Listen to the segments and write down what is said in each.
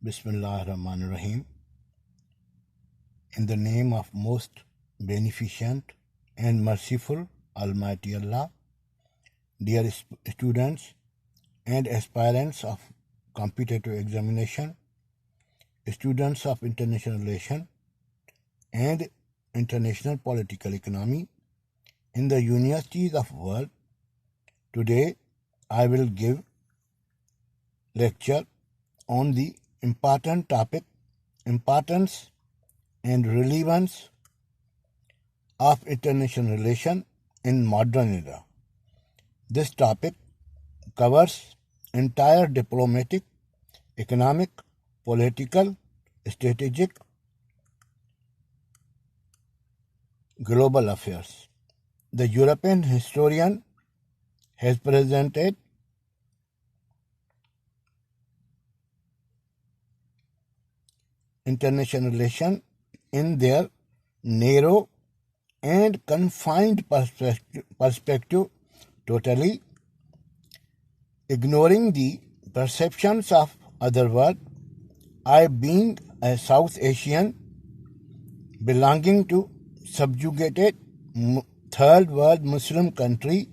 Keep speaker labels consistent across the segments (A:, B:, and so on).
A: Bismillahirrahmanirrahim. In the name of most beneficent and merciful Almighty Allah, dear students and aspirants of competitive examination, students of international relations and international political economy in the universities of the world, today I will give lecture on the important topic, importance and relevance of international relations in modern era. This topic covers entire diplomatic, economic, political, strategic, global affairs. The European historian has presented international relations in their narrow and confined perspective, totally ignoring the perceptions of other world. I, being a South Asian belonging to subjugated third world Muslim country,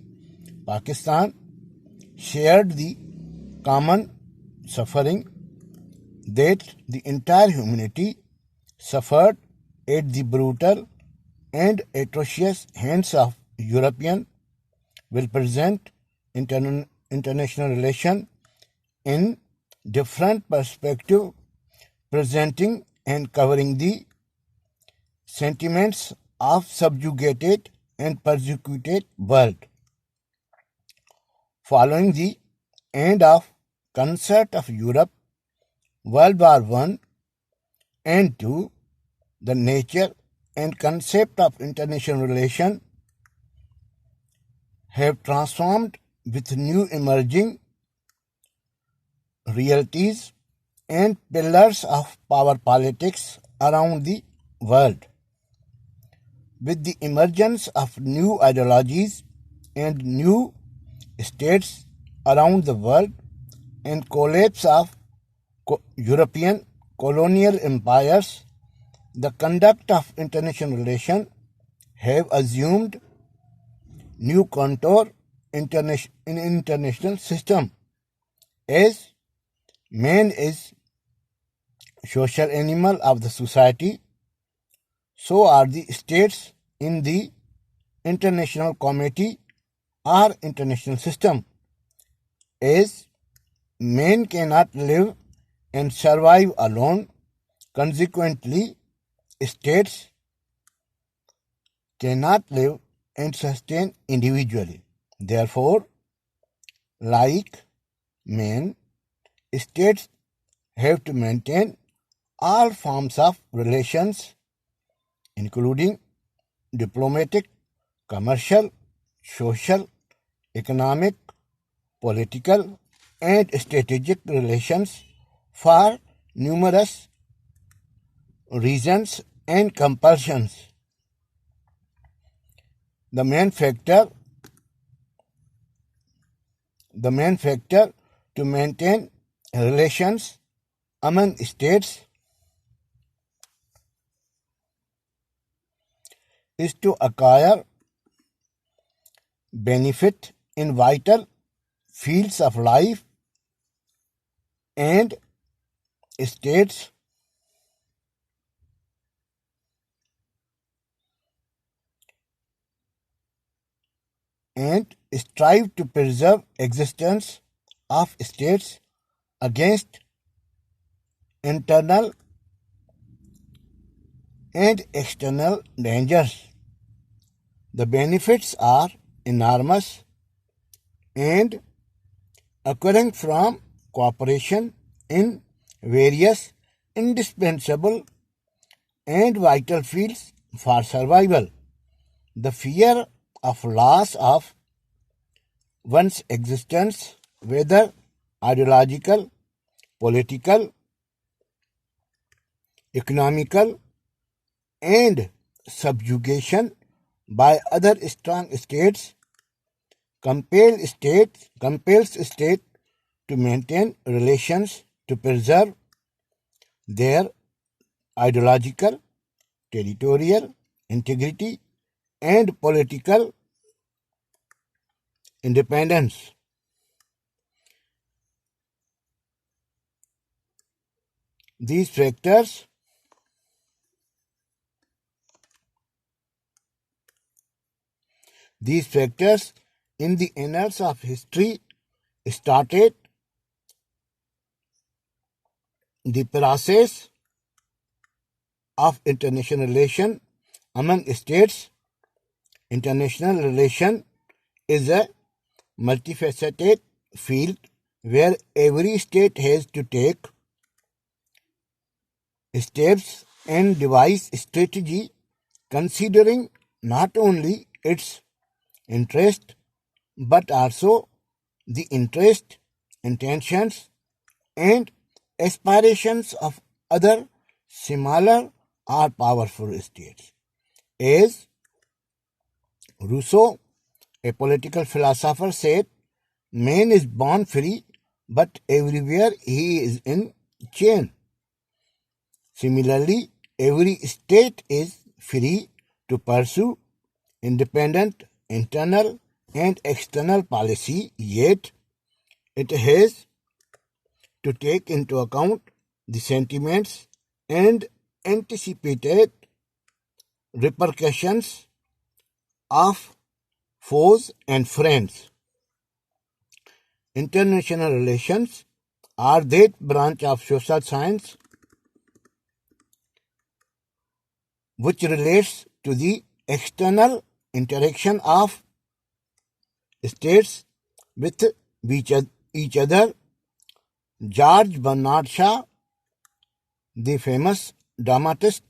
A: Pakistan, shared the common suffering that the entire humanity suffered at the brutal and atrocious hands of European, will present international relations in different perspectives, presenting and covering the sentiments of subjugated and persecuted world. Following the end of concert of Europe, World War I and II, the nature and concept of international relations have transformed with new emerging realities and pillars of power politics around the world. With the emergence of new ideologies and new states around the world and collapse of European colonial empires, the conduct of international relations have assumed new contour in international system. As man is social animal of the society, so are the states in the international community or international system. As man cannot live and survive alone, consequently, states cannot live and sustain individually. Therefore, like men, states have to maintain all forms of relations, including diplomatic, commercial, social, economic, political, and strategic relations for numerous reasons and compulsions. The main factor to maintain relations among states is to acquire benefit in vital fields of life, and states and strive to preserve existence of states against internal and external dangers. The benefits are enormous and occurring from cooperation in various indispensable and vital fields for survival. The fear of loss of one's existence, whether ideological, political, economical, and subjugation by other strong states, compels state to maintain relations to preserve their ideological, territorial integrity, and political independence. These factors in the annals of history started the process of international relation among states. International relation is a multifaceted field where every state has to take steps and devise strategy considering not only its interest but also the interest, intentions, and aspirations of other similar or powerful states. As Rousseau, a political philosopher, said, man is born free, but everywhere he is in chain. Similarly, every state is free to pursue independent internal and external policy, yet it has to take into account the sentiments and anticipated repercussions of foes and friends. International relations are that branch of social science which relates to the external interaction of states with each other. George Bernard Shaw, the famous dramatist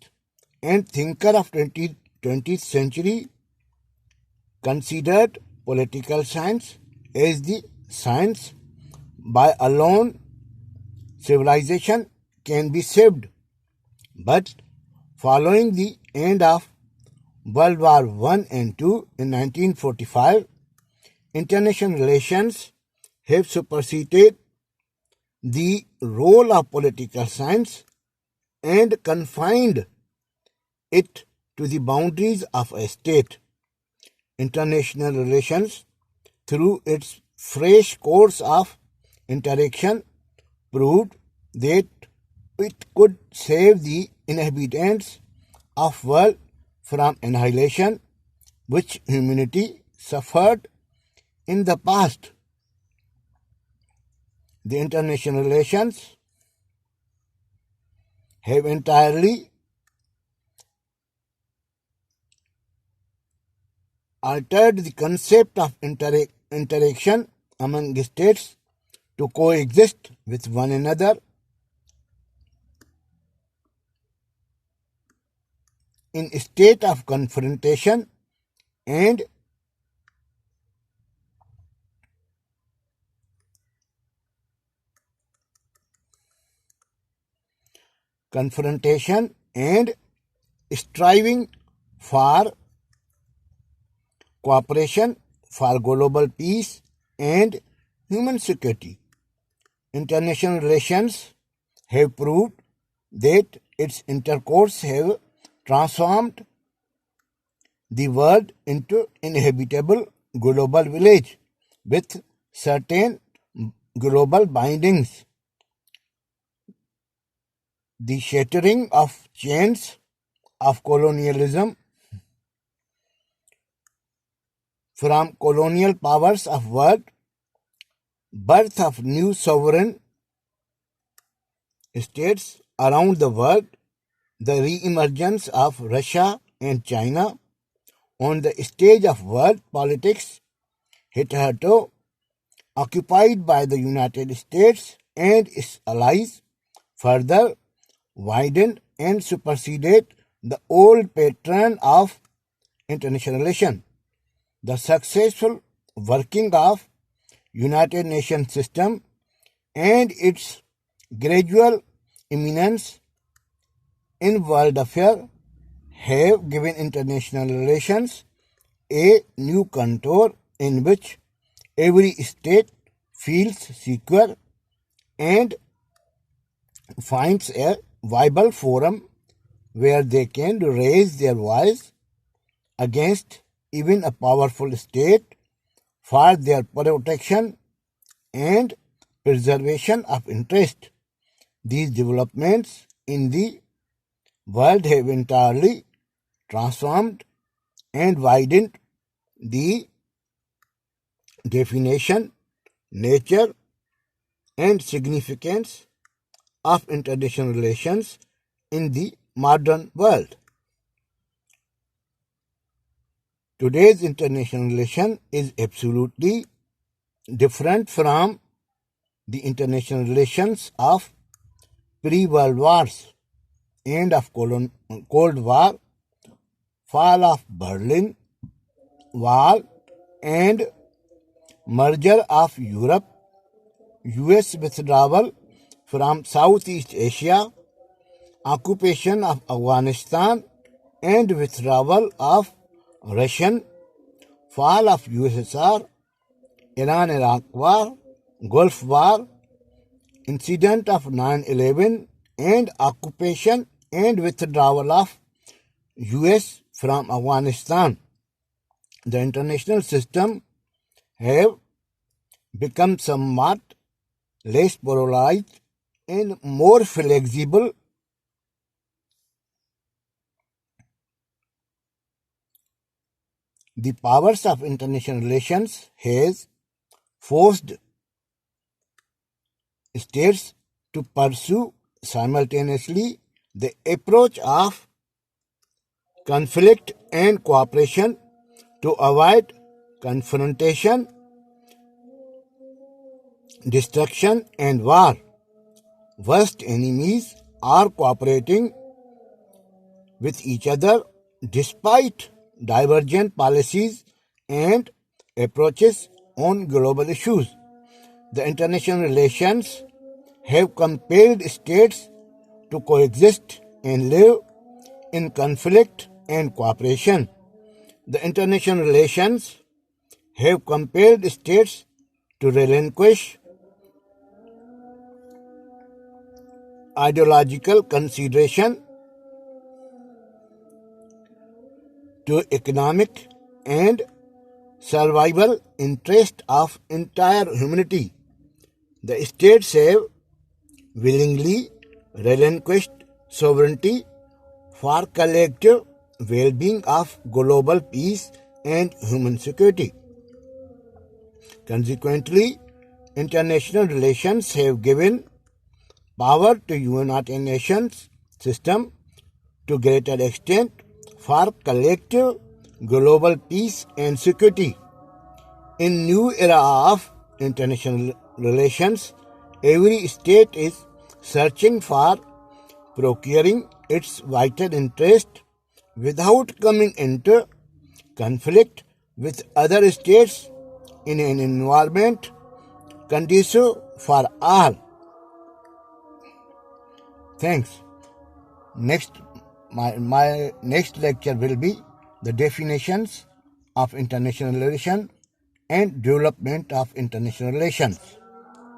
A: and thinker of 20th century, considered political science as the science by alone civilization can be saved. But following the end of World War I and II in 1945, international relations have superseded the role of political science and confined it to the boundaries of a state. International relations, through its fresh course of interaction, proved that it could save the inhabitants of world from annihilation, which humanity suffered in the past. The international relations have entirely altered the concept of interaction among states to coexist with one another in a state of confrontation and striving for cooperation for global peace and human security. International relations have proved that its intercourse have transformed the world into inhabitable global village with certain global bindings. The shattering of chains of colonialism from colonial powers of world, birth of new sovereign states around the world, the re-emergence of Russia and China on the stage of world politics, hitherto occupied by the United States and its allies, further widened and superseded the old pattern of international relations. The successful working of United Nations system and its gradual eminence in world affairs have given international relations a new contour in which every state feels secure and finds a viable forum where they can raise their voice against even a powerful state for their protection and preservation of interest. These developments in the world have entirely transformed and widened the definition, nature, and significance of international relations in the modern world. Today's international relation is absolutely different from the international relations of pre-World Wars, end of Cold War, fall of Berlin Wall, and merger of Europe, US withdrawal from Southeast Asia, occupation of Afghanistan and withdrawal of Russian, fall of USSR, Iran-Iraq War, Gulf War, incident of 9/11 and occupation and withdrawal of US from Afghanistan. The international system have become somewhat less polarized and more flexible. The powers of international relations has forced states to pursue simultaneously the approach of conflict and cooperation to avoid confrontation, destruction, and war. Worst enemies are cooperating with each other despite divergent policies and approaches on global issues. The international relations have compelled states to coexist and live in conflict and cooperation. The international relations have compelled states to relinquish ideological consideration to economic and survival interest of entire humanity. The states have willingly relinquished sovereignty for collective well-being of global peace and human security. Consequently, international relations have given power to United Nations system to greater extent for collective global peace and security. In new era of international relations, every state is searching for procuring its vital interest without coming into conflict with other states in an environment conducive for all. Thanks. My next lecture will be the definitions of international relation and development of international relations.